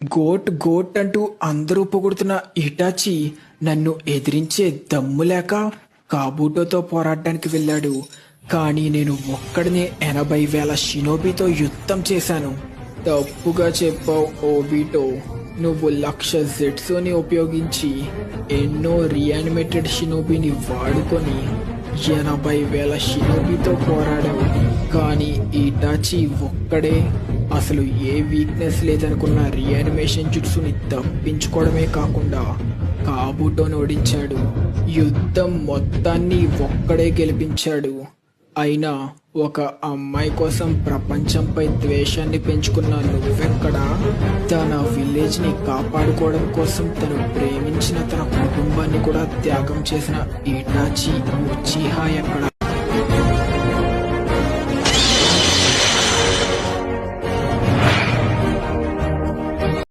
Goat goat అంటూ అందరూ పొగుడుతున్న Hitachi నన్ను ఎదిరించే దమ్ము లేక కాబూటోతో పోరాడడానికి వెళ్ళాడు. కానీ నేను ఒక్కడినే 80,000 షినోబితో యుద్ధం చేశాను. తప్పుగా చెప్పావు ఓబిటో. నువ్వు 1,00,000 జెట్సోని ఉపయోగించి ఎన్నో రీయానిమేటెడ్ షినోబిని వాడుకొని 80,000 షినోబితో పోరాడావు. కానీ ఇటాచి ఒక్కడే అసలు ఏ వీక్నెస్ లేదనుకున్న రీయానిమేషన్ జుట్సుని తప్పించుకోవడమే కాకుండా కాబూటోని ఓడించాడు. యుద్ధం మొత్తాన్ని ఒక్కడే గెలిపించాడు. అయినా ఒక అమ్మాయి కోసం ప్రపంచంపై ద్వేషాన్ని పెంచుకున్న నువ్వెక్కడా? తన విలేజ్ ని కాపాడుకోవడం కోసం తను ప్రేమించిన తన కుటుంబాన్ని కూడా త్యాగం చేసిన ఇటాచి ఉచిహా ఎక్కడా?